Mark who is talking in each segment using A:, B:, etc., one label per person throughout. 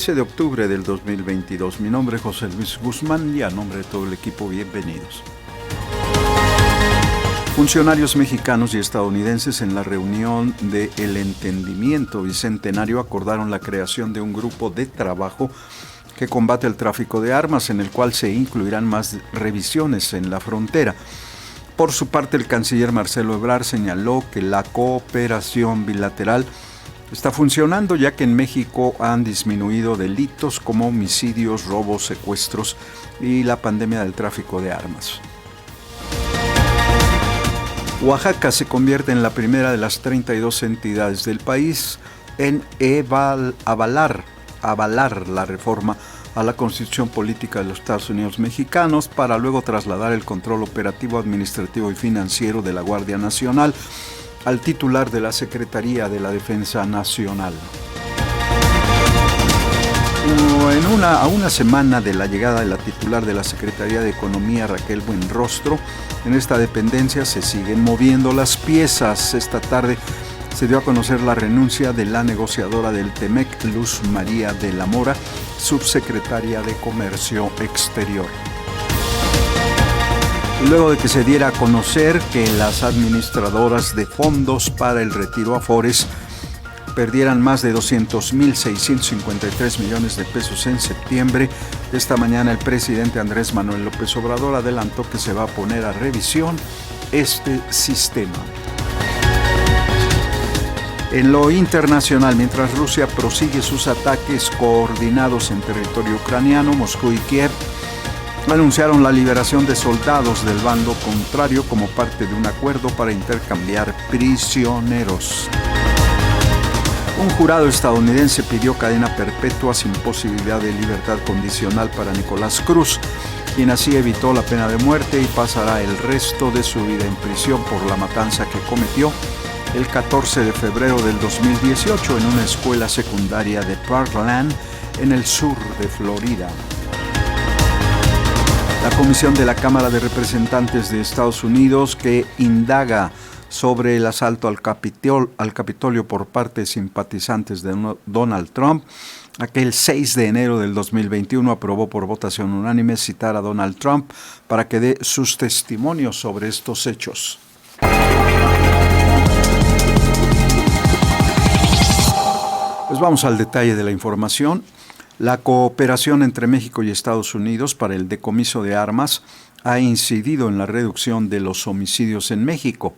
A: 15 de octubre del 2022. Mi nombre es José Luis Guzmán y a nombre de todo el equipo, bienvenidos. Funcionarios mexicanos y estadounidenses en la reunión de El Entendimiento Bicentenario acordaron la creación de un grupo de trabajo que combate el tráfico de armas, en el cual se incluirán más revisiones en la frontera. Por su parte, el canciller Marcelo Ebrard señaló que la cooperación bilateral está funcionando, ya que en México han disminuido delitos como homicidios, robos, secuestros y la pandemia del tráfico de armas. Oaxaca se convierte en la primera de las 32 entidades del país en avalar la reforma a la Constitución Política de los Estados Unidos Mexicanos para luego trasladar el control operativo, administrativo y financiero de la Guardia Nacional al titular de la Secretaría de la Defensa Nacional. A una semana de la llegada de la titular de la Secretaría de Economía, Raquel Buenrostro, en esta dependencia se siguen moviendo las piezas. Esta tarde se dio a conocer la renuncia de la negociadora del TEMEC, Luz María de la Mora, subsecretaria de Comercio Exterior. Luego de que se diera a conocer que las administradoras de fondos para el retiro Afores perdieran más de 200.653 millones de pesos en septiembre, esta mañana el presidente Andrés Manuel López Obrador adelantó que se va a poner a revisión este sistema. En lo internacional, mientras Rusia prosigue sus ataques coordinados en territorio ucraniano, Moscú y Kiev anunciaron la liberación de soldados del bando contrario como parte de un acuerdo para intercambiar prisioneros. Un jurado estadounidense pidió cadena perpetua sin posibilidad de libertad condicional para Nicolás Cruz, quien así evitó la pena de muerte y pasará el resto de su vida en prisión por la matanza que cometió el 14 de febrero del 2018 en una escuela secundaria de Parkland, en el sur de Florida. La comisión de la Cámara de Representantes de Estados Unidos, que indaga sobre el asalto al Capitolio por parte de simpatizantes de Donald Trump, aquel 6 de enero del 2021 aprobó por votación unánime citar a Donald Trump para que dé sus testimonios sobre estos hechos. Pues vamos al detalle de la información. La cooperación entre México y Estados Unidos para el decomiso de armas ha incidido en la reducción de los homicidios en México.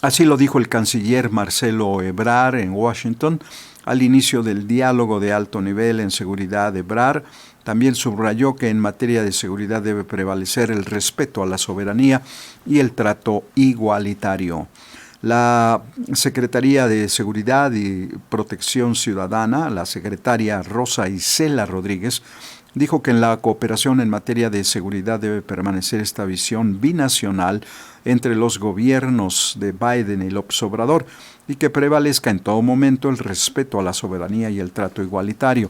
A: Así lo dijo el canciller Marcelo Ebrard en Washington al inicio del diálogo de alto nivel en seguridad. Ebrard también subrayó que en materia de seguridad debe prevalecer el respeto a la soberanía y el trato igualitario. La Secretaría de Seguridad y Protección Ciudadana, la secretaria Rosa Isela Rodríguez, dijo que en la cooperación en materia de seguridad debe permanecer esta visión binacional entre los gobiernos de Biden y López Obrador y que prevalezca en todo momento el respeto a la soberanía y el trato igualitario.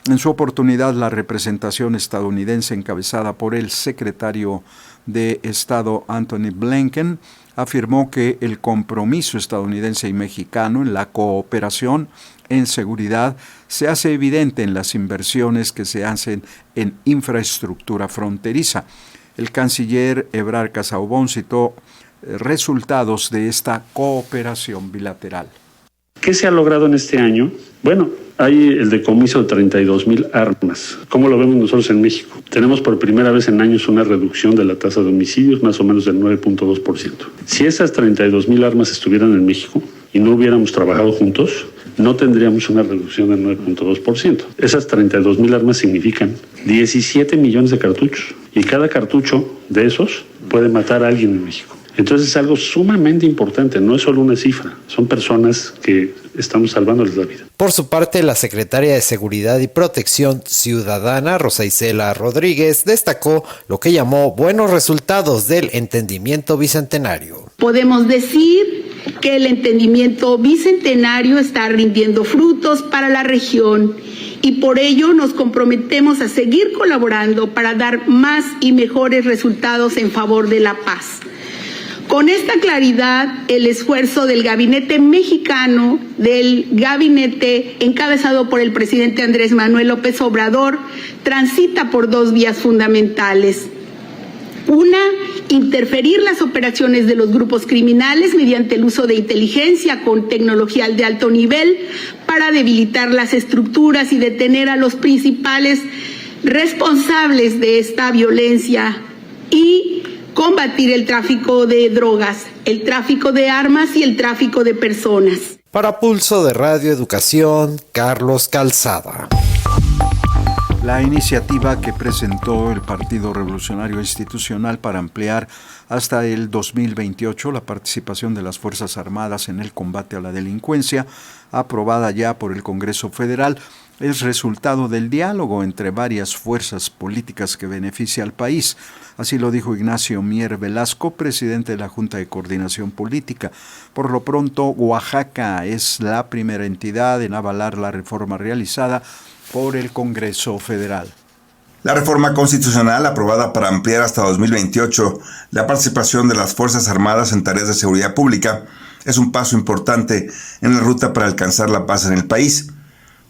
A: En su oportunidad, la representación estadounidense encabezada por el secretario de Estado Antony Blinken afirmó que el compromiso estadounidense y mexicano en la cooperación en seguridad se hace evidente en las inversiones que se hacen en infraestructura fronteriza. El canciller Ebrard Casaubon citó resultados de esta cooperación bilateral.
B: ¿Qué se ha logrado en este año? Bueno, hay el decomiso de 32,000 armas. ¿Cómo lo vemos nosotros en México? Tenemos por primera vez en años una reducción de la tasa de homicidios, más o menos del 9.2%. Si esas 32,000 armas estuvieran en México y no hubiéramos trabajado juntos, no tendríamos una reducción del 9.2%. Esas 32,000 armas significan 17 millones de cartuchos y cada cartucho de esos puede matar a alguien en México. Entonces es algo sumamente importante, no es solo una cifra, son personas que estamos salvándoles la vida.
C: Por su parte, la secretaria de Seguridad y Protección Ciudadana, Rosa Isela Rodríguez, destacó lo que llamó buenos resultados del entendimiento bicentenario.
D: Podemos decir que el entendimiento bicentenario está rindiendo frutos para la región y por ello nos comprometemos a seguir colaborando para dar más y mejores resultados en favor de la paz. Con esta claridad, el esfuerzo del gabinete mexicano, del gabinete encabezado por el presidente Andrés Manuel López Obrador, transita por dos vías fundamentales. Una, interferir las operaciones de los grupos criminales mediante el uso de inteligencia con tecnología de alto nivel para debilitar las estructuras y detener a los principales responsables de esta violencia, y combatir el tráfico de drogas, el tráfico de armas y el tráfico de personas.
C: Para Pulso de Radio Educación, Carlos Calzada.
A: La iniciativa que presentó el Partido Revolucionario Institucional para ampliar hasta el 2028 la participación de las Fuerzas Armadas en el combate a la delincuencia, aprobada ya por el Congreso Federal, es resultado del diálogo entre varias fuerzas políticas que beneficia al país. Así lo dijo Ignacio Mier Velasco, presidente de la Junta de Coordinación Política. Por lo pronto, Oaxaca es la primera entidad en avalar la reforma realizada por el Congreso Federal.
E: La reforma constitucional aprobada para ampliar hasta 2028 la participación de las Fuerzas Armadas en tareas de seguridad pública es un paso importante en la ruta para alcanzar la paz en el país.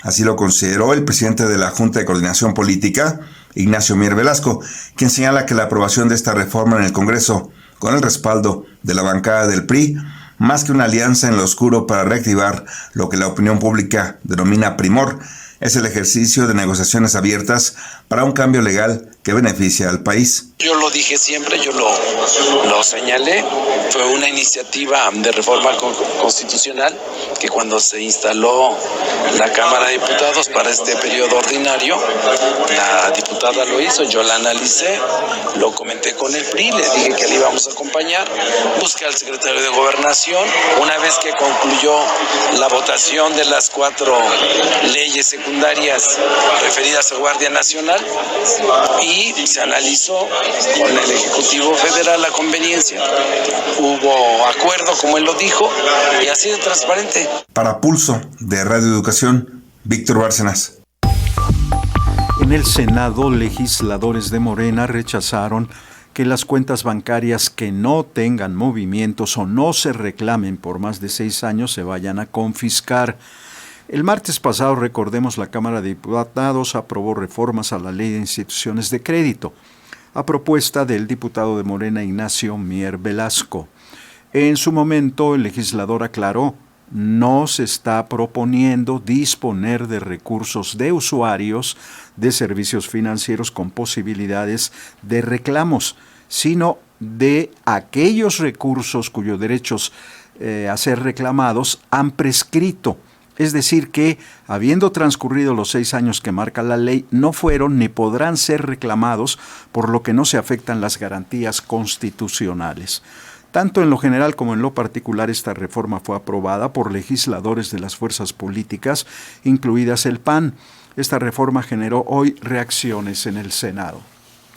E: Así lo consideró el presidente de la Junta de Coordinación Política, Ignacio Mier Velasco, quien señala que la aprobación de esta reforma en el Congreso, con el respaldo de la bancada del PRI, más que una alianza en lo oscuro para reactivar lo que la opinión pública denomina primor, es el ejercicio de negociaciones abiertas para un cambio legal que beneficia al país.
F: Yo lo dije siempre, yo lo señalé, fue una iniciativa de reforma constitucional que cuando se instaló la Cámara de Diputados para este periodo ordinario, la diputada lo hizo, yo la analicé, lo comenté con el PRI, le dije que le íbamos a acompañar, busqué al secretario de Gobernación, una vez que concluyó la votación de las 4 leyes secundarias referidas a Guardia Nacional y se analizó con el Ejecutivo Federal la conveniencia. Hubo acuerdo, como él lo dijo, y así de transparente.
E: Para Pulso de Radio Educación, Víctor Bárcenas.
A: En el Senado, legisladores de Morena rechazaron que las cuentas bancarias que no tengan movimientos o no se reclamen por más de 6 años se vayan a confiscar. El martes pasado, recordemos, la Cámara de Diputados aprobó reformas a la Ley de Instituciones de Crédito, a propuesta del diputado de Morena Ignacio Mier Velasco. En su momento, el legislador aclaró, no se está proponiendo disponer de recursos de usuarios de servicios financieros con posibilidades de reclamos, sino de aquellos recursos cuyos derechos a ser reclamados han prescrito. Es decir que, habiendo transcurrido los 6 años que marca la ley, no fueron ni podrán ser reclamados, por lo que no se afectan las garantías constitucionales. Tanto en lo general como en lo particular, esta reforma fue aprobada por legisladores de las fuerzas políticas, incluidas el PAN. Esta reforma generó hoy reacciones en el Senado.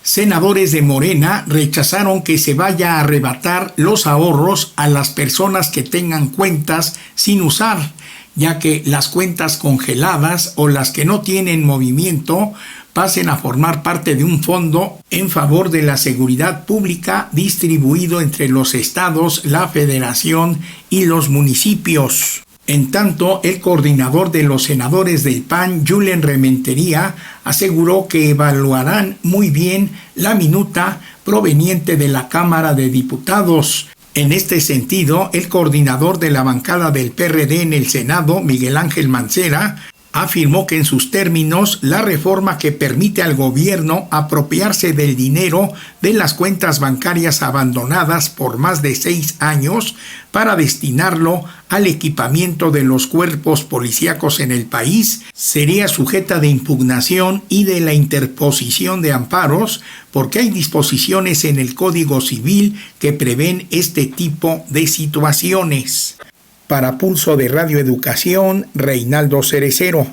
G: Senadores de Morena rechazaron que se vaya a arrebatar los ahorros a las personas que tengan cuentas sin usar, ya que las cuentas congeladas o las que no tienen movimiento pasen a formar parte de un fondo en favor de la seguridad pública distribuido entre los estados, la federación y los municipios. En tanto, el coordinador de los senadores del PAN, Julen Rementería, aseguró que evaluarán muy bien la minuta proveniente de la Cámara de Diputados. En este sentido, el coordinador de la bancada del PRD en el Senado, Miguel Ángel Mancera, afirmó que en sus términos la reforma que permite al gobierno apropiarse del dinero de las cuentas bancarias abandonadas por más de 6 años para destinarlo al equipamiento de los cuerpos policíacos en el país sería sujeta de impugnación y de la interposición de amparos, porque hay disposiciones en el Código Civil que prevén este tipo de situaciones. Para Pulso de Radio Educación, Reinaldo Cerecero.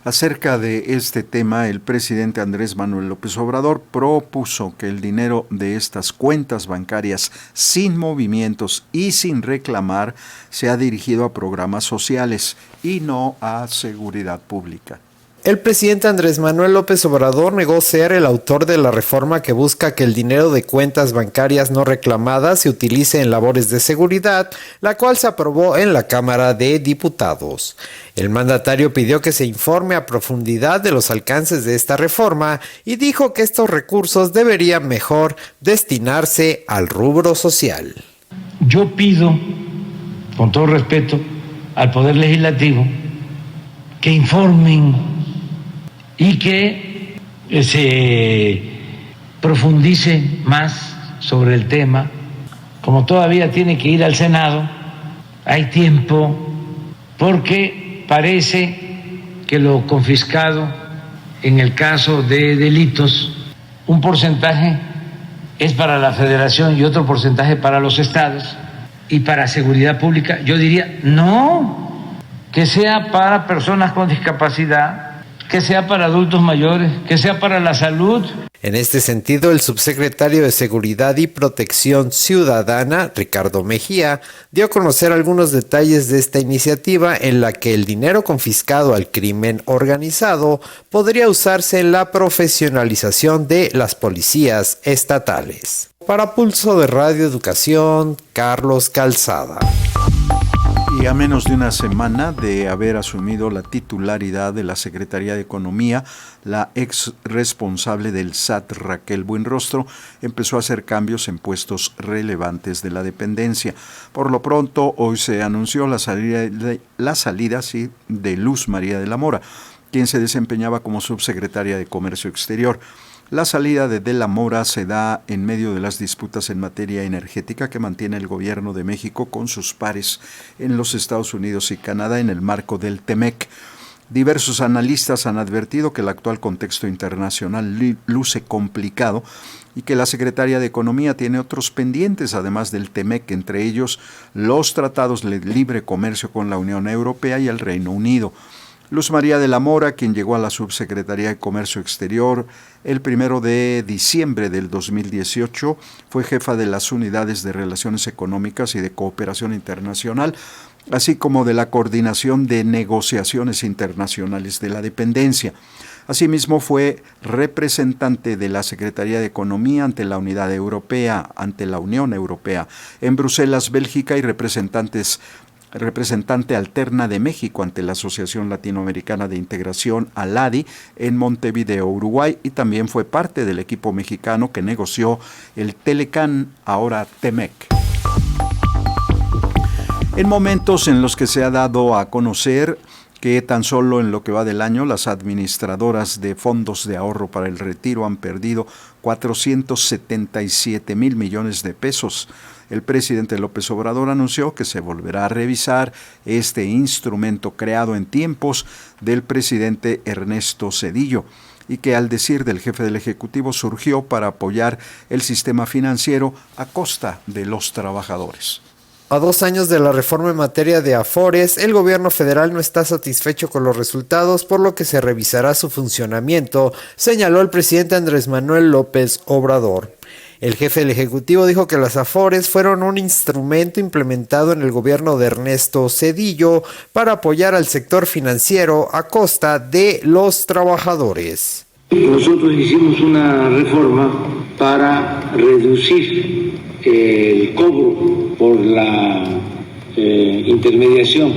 A: Acerca de este tema, el presidente Andrés Manuel López Obrador propuso que el dinero de estas cuentas bancarias sin movimientos y sin reclamar sea dirigido a programas sociales y no a seguridad pública.
C: El presidente Andrés Manuel López Obrador negó ser el autor de la reforma que busca que el dinero de cuentas bancarias no reclamadas se utilice en labores de seguridad, la cual se aprobó en la Cámara de Diputados. El mandatario pidió que se informe a profundidad de los alcances de esta reforma y dijo que estos recursos deberían mejor destinarse al rubro social.
H: Yo pido, con todo respeto, al Poder Legislativo que informen y que se profundice más sobre el tema. Como todavía tiene que ir al Senado, hay tiempo, porque parece que lo confiscado en el caso de delitos, un porcentaje es para la Federación y otro porcentaje para los estados y para seguridad pública. Yo diría, no, que sea para personas con discapacidad, que sea para adultos mayores, que sea para la salud.
C: En este sentido, el subsecretario de Seguridad y Protección Ciudadana, Ricardo Mejía, dio a conocer algunos detalles de esta iniciativa en la que el dinero confiscado al crimen organizado podría usarse en la profesionalización de las policías estatales. Para Pulso de Radio Educación, Carlos Calzada.
A: Y a menos de una semana de haber asumido la titularidad de la Secretaría de Economía, la ex responsable del SAT, Raquel Buenrostro, empezó a hacer cambios en puestos relevantes de la dependencia. Por lo pronto, hoy se anunció la salida de Luz María de la Mora, quien se desempeñaba como subsecretaria de Comercio Exterior. La salida de la Mora se da en medio de las disputas en materia energética que mantiene el gobierno de México con sus pares en los Estados Unidos y Canadá en el marco del TEMEC. Diversos analistas han advertido que el actual contexto internacional luce complicado y que la Secretaría de Economía tiene otros pendientes, además del TEMEC, entre ellos los tratados de libre comercio con la Unión Europea y el Reino Unido. Luz María de la Mora, quien llegó a la Subsecretaría de Comercio Exterior el 1 de diciembre del 2018, fue jefa de las unidades de Relaciones Económicas y de Cooperación Internacional, así como de la Coordinación de Negociaciones Internacionales de la Dependencia. Asimismo, fue representante de la Secretaría de Economía ante la Unidad Europea, ante la Unión Europea, en Bruselas, Bélgica, y representante alterna de México ante la Asociación Latinoamericana de Integración, ALADI, en Montevideo, Uruguay, y también fue parte del equipo mexicano que negoció el Telecán, ahora TEMEC. En momentos en los que se ha dado a conocer que tan solo en lo que va del año las administradoras de fondos de ahorro para el retiro han perdido 477 mil millones de pesos, el presidente López Obrador anunció que se volverá a revisar este instrumento creado en tiempos del presidente Ernesto Zedillo y que, al decir del jefe del Ejecutivo, surgió para apoyar el sistema financiero a costa de los trabajadores.
C: A 2 años de la reforma en materia de Afores, el gobierno federal no está satisfecho con los resultados, por lo que se revisará su funcionamiento, señaló el presidente Andrés Manuel López Obrador. El jefe del Ejecutivo dijo que las Afores fueron un instrumento implementado en el gobierno de Ernesto Zedillo para apoyar al sector financiero a costa de los trabajadores.
I: Nosotros hicimos una reforma para reducir el cobro por la intermediación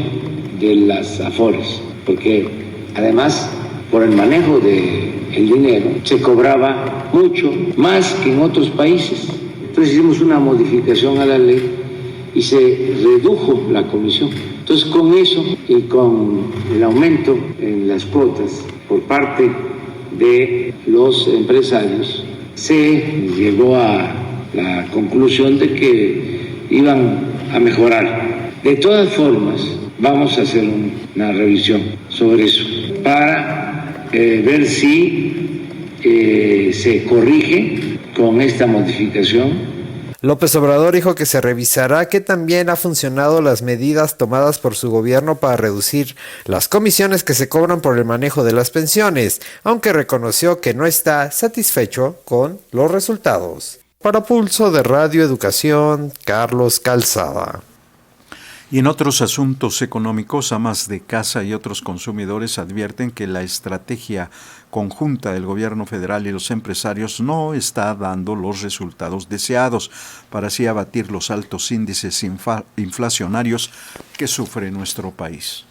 I: de las Afores, porque además por el manejo del dinero se cobraba mucho más que en otros países. Entonces hicimos una modificación a la ley y se redujo la comisión. Entonces, con eso y con el aumento en las cuotas por parte de los empresarios, se llegó a la conclusión de que iban a mejorar. De todas formas, vamos a hacer una revisión sobre eso para ver si se corrige con esta modificación.
C: López Obrador dijo que se revisará que también ha funcionado las medidas tomadas por su gobierno para reducir las comisiones que se cobran por el manejo de las pensiones, aunque reconoció que no está satisfecho con los resultados. Para Pulso de Radio Educación, Carlos Calzada.
A: Y en otros asuntos económicos, amas de casa y otros consumidores advierten que la estrategia conjunta del gobierno federal y los empresarios no está dando los resultados deseados para así abatir los altos índices inflacionarios que sufre nuestro país.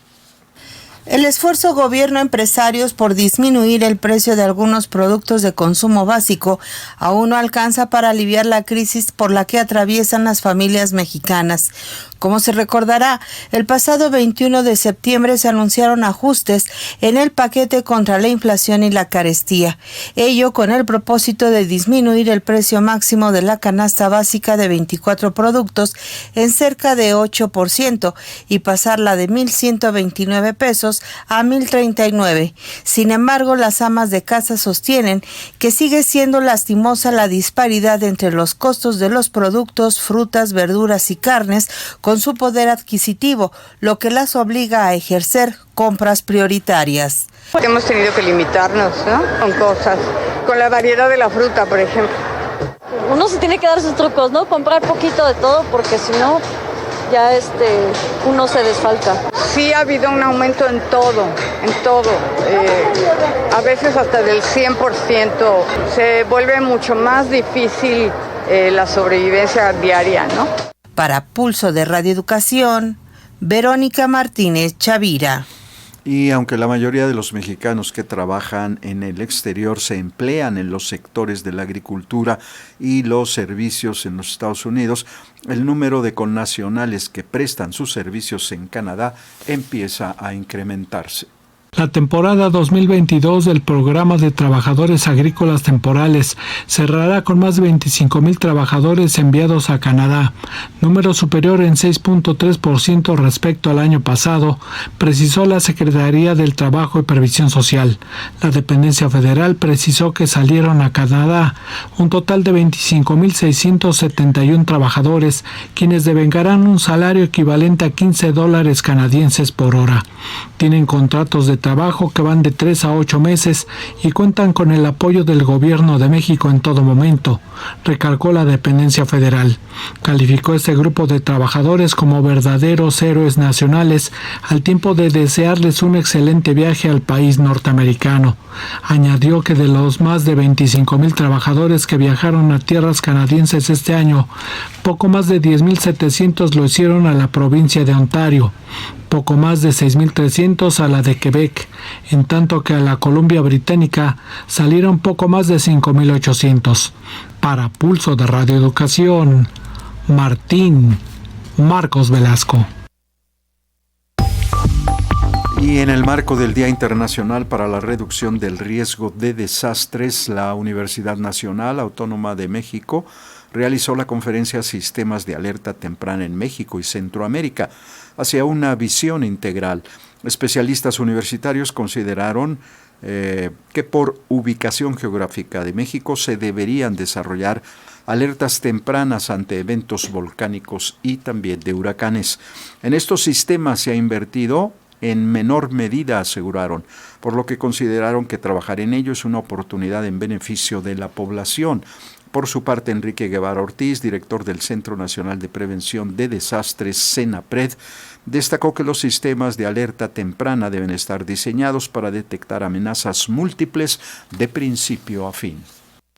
J: El esfuerzo gobierno-empresarios por disminuir el precio de algunos productos de consumo básico aún no alcanza para aliviar la crisis por la que atraviesan las familias mexicanas. Como se recordará, el pasado 21 de septiembre se anunciaron ajustes en el paquete contra la inflación y la carestía, ello con el propósito de disminuir el precio máximo de la canasta básica de 24 productos en cerca de 8% y pasarla de 1,129 pesos a 1,039. Sin embargo, las amas de casa sostienen que sigue siendo lastimosa la disparidad entre los costos de los productos, frutas, verduras y carnes con su poder adquisitivo, lo que las obliga a ejercer compras prioritarias.
K: Hemos tenido que limitarnos, ¿no? Con cosas, con la variedad de la fruta, por ejemplo.
L: Uno se tiene que dar sus trucos, ¿no? Comprar poquito de todo porque si no, ya uno se desfalca.
K: Sí ha habido un aumento en todo, a veces hasta del 100%. Se vuelve mucho más difícil la sobrevivencia diaria, ¿no?
J: Para Pulso de Radio Educación, Verónica Martínez Chavira.
A: Y aunque la mayoría de los mexicanos que trabajan en el exterior se emplean en los sectores de la agricultura y los servicios en los Estados Unidos, el número de connacionales que prestan sus servicios en Canadá empieza a incrementarse.
M: La temporada 2022 del Programa de Trabajadores Agrícolas Temporales cerrará con más de 25,000 trabajadores enviados a Canadá, número superior en 6.3% respecto al año pasado, precisó la Secretaría del Trabajo y Previsión Social. La dependencia federal precisó que salieron a Canadá un total de 25,671 trabajadores, quienes devengarán un salario equivalente a $15 canadienses por hora. Tienen contratos de trabajo que van de 3 a 8 meses y cuentan con el apoyo del Gobierno de México en todo momento, recalcó la dependencia federal. Calificó este grupo de trabajadores como verdaderos héroes nacionales al tiempo de desearles un excelente viaje al país norteamericano. Añadió que de los más de 25,000 trabajadores que viajaron a tierras canadienses este año, poco más de 10,700 lo hicieron a la provincia de Ontario, poco más de 6,300 a la de Quebec, en tanto que a la Columbia Británica salieron poco más de 5,800. Para Pulso de Radio Educación, Marcos Velasco.
A: Y en el marco del Día Internacional para la Reducción del Riesgo de Desastres, la Universidad Nacional Autónoma de México realizó la conferencia Sistemas de Alerta Temprana en México y Centroamérica, hacia una visión integral. Especialistas universitarios consideraron que por ubicación geográfica de México se deberían desarrollar alertas tempranas ante eventos volcánicos y también de huracanes. En estos sistemas se ha invertido en menor medida, aseguraron, por lo que consideraron que trabajar en ello es una oportunidad en beneficio de la población. Por su parte, Enrique Guevara Ortiz, director del Centro Nacional de Prevención de Desastres, CENAPRED, destacó que los sistemas de alerta temprana deben estar diseñados para detectar amenazas múltiples de principio a fin.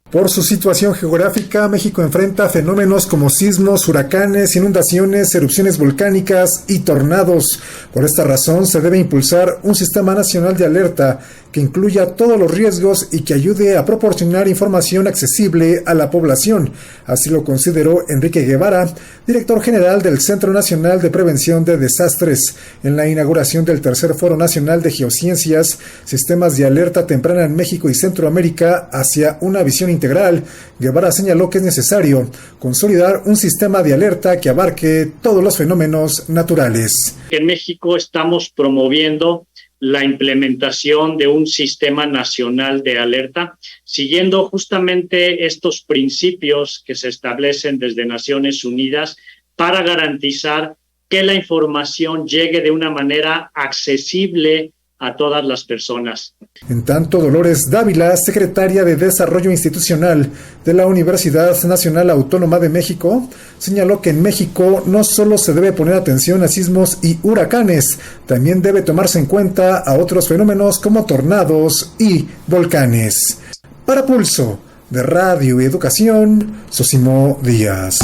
N: Por su situación geográfica, México enfrenta fenómenos como sismos, huracanes, inundaciones, erupciones volcánicas y tornados. Por esta razón, se debe impulsar un sistema nacional de alerta que incluya todos los riesgos y que ayude a proporcionar información accesible a la población. Así lo consideró Enrique Guevara, director general del Centro Nacional de Prevención de Desastres, en la inauguración del Tercer Foro Nacional de Geociencias, Sistemas de Alerta Temprana en México y Centroamérica hacia una visión integral. Guevara señaló que es necesario consolidar un sistema de alerta que abarque todos los fenómenos naturales.
O: En México estamos promoviendo la implementación de un sistema nacional de alerta, siguiendo justamente estos principios que se establecen desde Naciones Unidas para garantizar que la información llegue de una manera accesible a todas las personas.
N: En tanto, Dolores Dávila, secretaria de Desarrollo Institucional de la Universidad Nacional Autónoma de México, señaló que en México no solo se debe poner atención a sismos y huracanes, también debe tomarse en cuenta a otros fenómenos como tornados y volcanes. Para Pulso de Radio y Educación, Sosimo Díaz.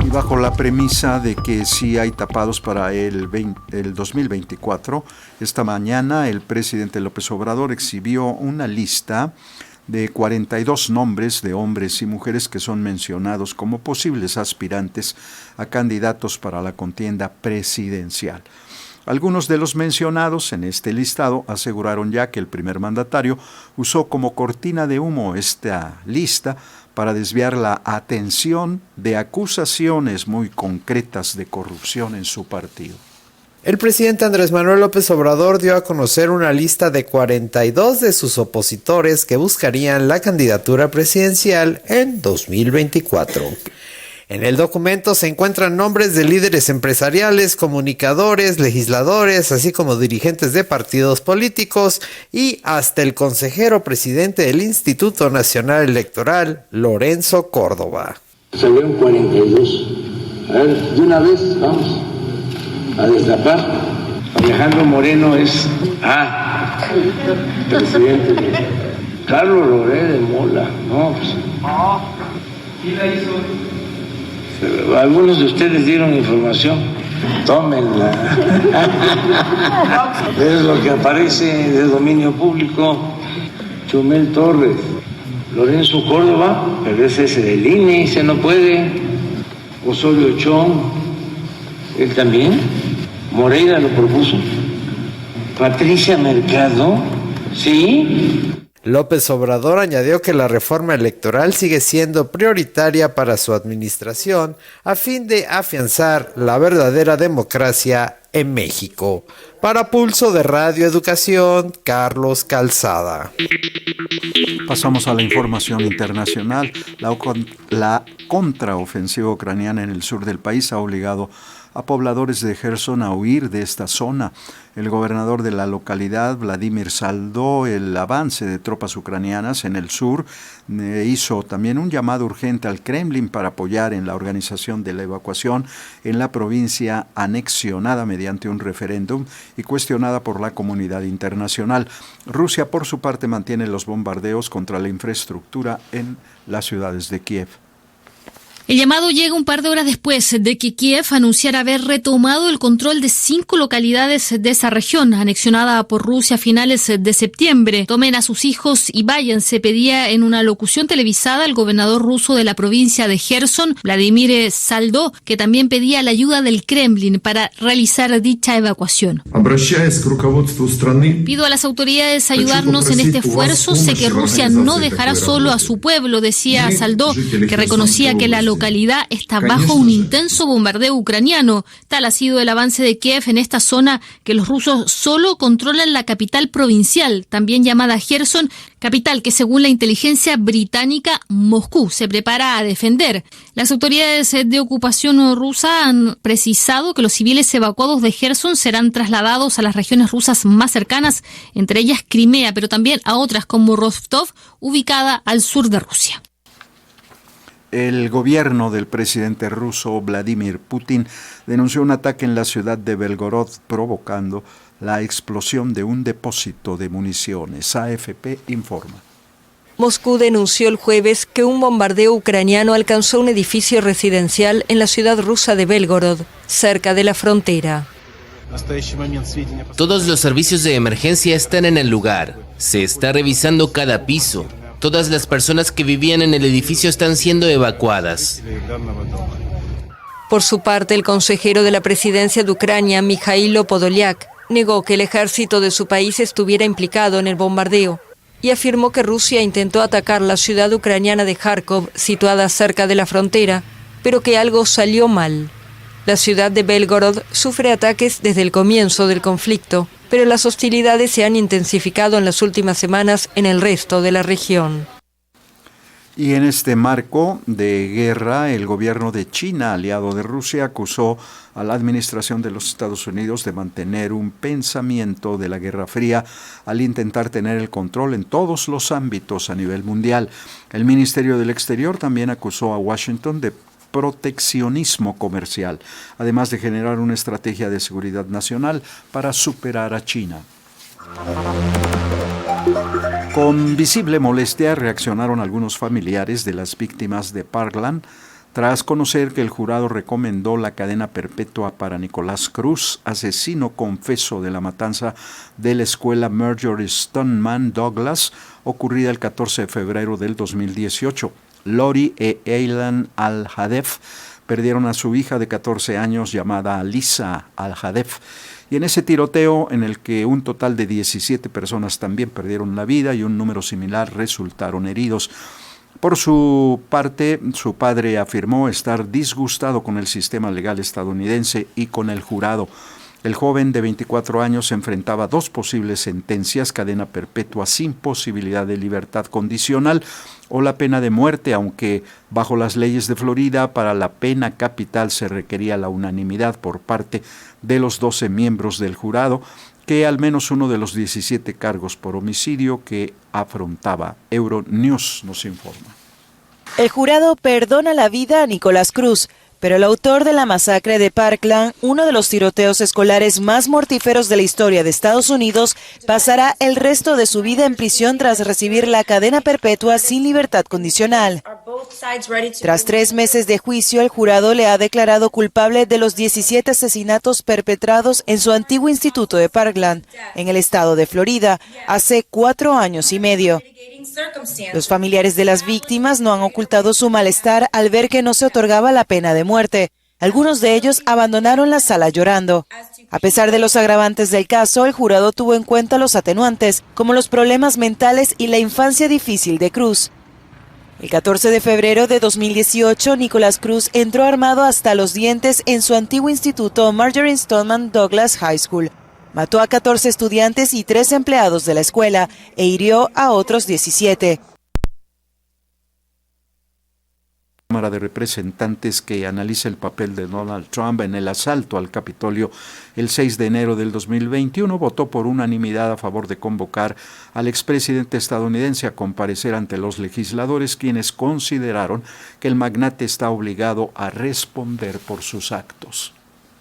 A: Y bajo la premisa de que sí hay tapados para el 2024, esta mañana el presidente López Obrador exhibió una lista de 42 nombres de hombres y mujeres que son mencionados como posibles aspirantes a candidatos para la contienda presidencial. Algunos de los mencionados en este listado aseguraron ya que el primer mandatario usó como cortina de humo esta lista para desviar la atención de acusaciones muy concretas de corrupción en su partido.
C: El presidente Andrés Manuel López Obrador dio a conocer una lista de 42 de sus opositores que buscarían la candidatura presidencial en 2024. En el documento se encuentran nombres de líderes empresariales, comunicadores, legisladores, así como dirigentes de partidos políticos y hasta el consejero presidente del Instituto Nacional Electoral, Lorenzo Córdoba.
I: Salieron 42. A ver, de una vez vamos a destapar. Alejandro Moreno es presidente. Carlos Loré de Mola, no, pues. ¿Quién la hizo? Algunos de ustedes dieron información, tómenla. Es lo que aparece de dominio público. Chumel Torres, Lorenzo Córdoba, pero ese del INE, ese no puede. Osorio Chong, él también. Moreira lo propuso. Patricia Mercado, sí.
C: López Obrador añadió que la reforma electoral sigue siendo prioritaria para su administración a fin de afianzar la verdadera democracia en México. Para Pulso de Radio Educación, Carlos Calzada.
A: Pasamos a la información internacional. La contraofensiva ucraniana en el sur del país ha obligado a pobladores de Gerson a huir de esta zona. El gobernador de la localidad, Vladimir, saldó el avance de tropas ucranianas en el sur. Hizo también un llamado urgente al Kremlin para apoyar en la organización de la evacuación en la provincia anexionada mediante un referéndum y cuestionada por la comunidad internacional. Rusia, por su parte, mantiene los bombardeos contra la infraestructura en las ciudades de Kiev.
P: El llamado llega un par de horas después de que Kiev anunciara haber retomado el control de 5 localidades de esa región, anexionada por Rusia a finales de septiembre. Tomen a sus hijos y váyanse, pedía en una locución televisada el gobernador ruso de la provincia de Gerson, Vladimir Saldó, que también pedía la ayuda del Kremlin para realizar dicha evacuación. Pido a las autoridades ayudarnos en este esfuerzo. Sé que Rusia no dejará solo a su pueblo, decía Saldó, que reconocía que la localidad está bajo un intenso bombardeo ucraniano. Tal ha sido el avance de Kiev en esta zona que los rusos solo controlan la capital provincial, también llamada Gerson, capital que según la inteligencia británica Moscú se prepara a defender. Las autoridades de ocupación rusa han precisado que los civiles evacuados de Gerson serán trasladados a las regiones rusas más cercanas, entre ellas Crimea, pero también a otras como Rostov, ubicada al sur de Rusia.
A: El gobierno del presidente ruso Vladimir Putin denunció un ataque en la ciudad de Belgorod, provocando la explosión de un depósito de municiones. AFP informa.
Q: Moscú denunció el jueves que un bombardeo ucraniano alcanzó un edificio residencial en la ciudad rusa de Belgorod, cerca de la frontera.
R: Todos los servicios de emergencia están en el lugar. Se está revisando cada piso. Todas las personas que vivían en el edificio están siendo evacuadas.
Q: Por su parte, el consejero de la presidencia de Ucrania, Mikhailo Podolyak, negó que el ejército de su país estuviera implicado en el bombardeo y afirmó que Rusia intentó atacar la ciudad ucraniana de Kharkov, situada cerca de la frontera, pero que algo salió mal. La ciudad de Belgorod sufre ataques desde el comienzo del conflicto, pero las hostilidades se han intensificado en las últimas semanas en el resto de la región.
A: Y en este marco de guerra, el gobierno de China, aliado de Rusia, acusó a la administración de los Estados Unidos de mantener un pensamiento de la Guerra Fría al intentar tener el control en todos los ámbitos a nivel mundial. El Ministerio del Exterior también acusó a Washington de proteccionismo comercial, además de generar una estrategia de seguridad nacional para superar a China. Con visible molestia reaccionaron algunos familiares de las víctimas de Parkland tras conocer que el jurado recomendó la cadena perpetua para Nicolás Cruz, asesino confeso de la matanza de la escuela Marjory Stoneman Douglas, ocurrida el 14 de febrero del 2018. Lori e Aylan Al-Hadef perdieron a su hija de 14 años llamada Alisa Al-Hadef. Y en ese tiroteo, en el que un total de 17 personas también perdieron la vida y un número similar resultaron heridos. Por su parte, su padre afirmó estar disgustado con el sistema legal estadounidense y con el jurado. El joven de 24 años enfrentaba 2 posibles sentencias: cadena perpetua sin posibilidad de libertad condicional o la pena de muerte, aunque bajo las leyes de Florida para la pena capital se requería la unanimidad por parte de los 12 miembros del jurado, que al menos uno de los 17 cargos por homicidio que afrontaba. Euronews nos informa.
S: El jurado perdona la vida a Nicolás Cruz, pero el autor de la masacre de Parkland, uno de los tiroteos escolares más mortíferos de la historia de Estados Unidos, pasará el resto de su vida en prisión tras recibir la cadena perpetua sin libertad condicional. Tras 3 meses de juicio, el jurado le ha declarado culpable de los 17 asesinatos perpetrados en su antiguo instituto de Parkland, en el estado de Florida, hace 4 años y medio. Los familiares de las víctimas no han ocultado su malestar al ver que no se otorgaba la pena de muerte. Algunos de ellos abandonaron la sala llorando. A pesar de los agravantes del caso, el jurado tuvo en cuenta los atenuantes, como los problemas mentales y la infancia difícil de Cruz. El 14 de febrero de 2018, Nicolás Cruz entró armado hasta los dientes en su antiguo instituto Marjory Stoneman Douglas High School. Mató a 14 estudiantes y 3 empleados de la escuela e hirió a otros 17.
A: Cámara de Representantes que analiza el papel de Donald Trump en el asalto al Capitolio el 6 de enero del 2021 votó por unanimidad a favor de convocar al expresidente estadounidense a comparecer ante los legisladores, quienes consideraron que el magnate está obligado a responder por sus actos.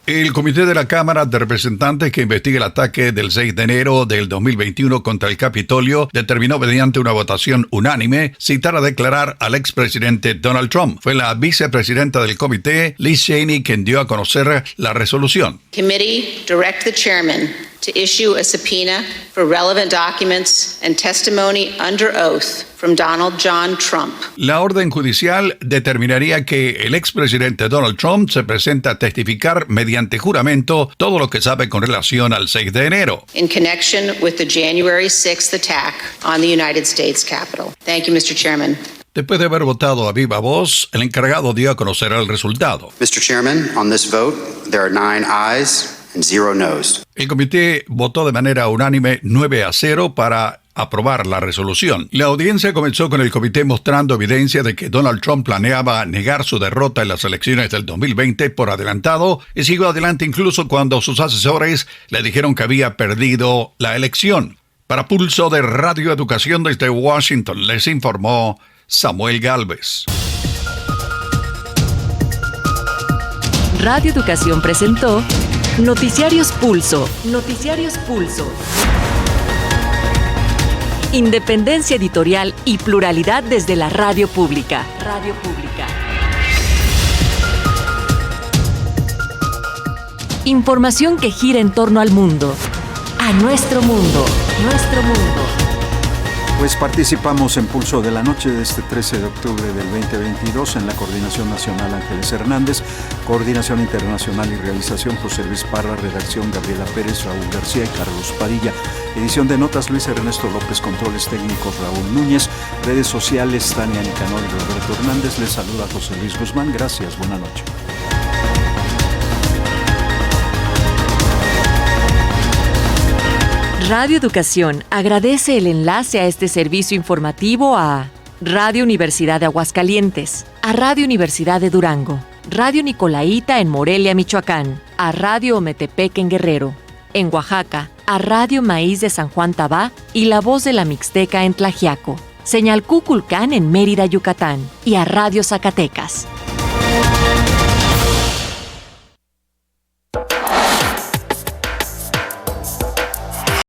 T: El Comité de la Cámara de Representantes que investiga el ataque del 6 de enero del 2021 contra el Capitolio determinó mediante una votación unánime citar a declarar al expresidente Donald Trump. Fue la vicepresidenta del comité, Liz Cheney, quien dio a conocer la resolución.
U: Committee direct the chairman to issue a subpoena for relevant documents and testimony under oath from Donald John Trump.
T: La orden judicial determinaría que el expresidente Donald Trump se presenta a testificar mediante juramento todo lo que sabe con relación al 6 de enero.
U: In connection with the January 6th attack on the United States Capitol. Thank you, Mr. Chairman.
T: Después de haber votado a viva voz, el encargado dio a conocer el resultado.
V: Mr. Chairman, on this vote, there are 9 ayes and 0 noes.
T: El comité votó de manera unánime 9-0 para aprobar la resolución. La audiencia comenzó con el comité mostrando evidencia de que Donald Trump planeaba negar su derrota en las elecciones del 2020 por adelantado y siguió adelante incluso cuando sus asesores le dijeron que había perdido la elección. Para Pulso de Radio Educación desde Washington, les informó Samuel Gálvez.
W: Radio Educación presentó Noticiarios Pulso. Noticiarios Pulso. Independencia editorial y pluralidad desde la radio pública. Radio pública. Información que gira en torno al mundo. A nuestro mundo. Nuestro mundo.
A: Pues participamos en Pulso de la Noche de este 13 de octubre del 2022 en la Coordinación Nacional Ángeles Hernández, Coordinación Internacional y Realización José Luis Parra, redacción Gabriela Pérez, Raúl García y Carlos Padilla, edición de notas Luis Ernesto López, controles técnicos Raúl Núñez, redes sociales Tania Nicanor y Roberto Hernández. Les saluda José Luis Guzmán. Gracias, buena noche.
W: Radio Educación agradece el enlace a este servicio informativo a Radio Universidad de Aguascalientes, a Radio Universidad de Durango, Radio Nicolaita en Morelia, Michoacán, a Radio Ometepec en Guerrero, en Oaxaca, a Radio Maíz de San Juan Tabá y La Voz de la Mixteca en Tlaxiaco, Señal Cuculcán en Mérida, Yucatán y a Radio Zacatecas.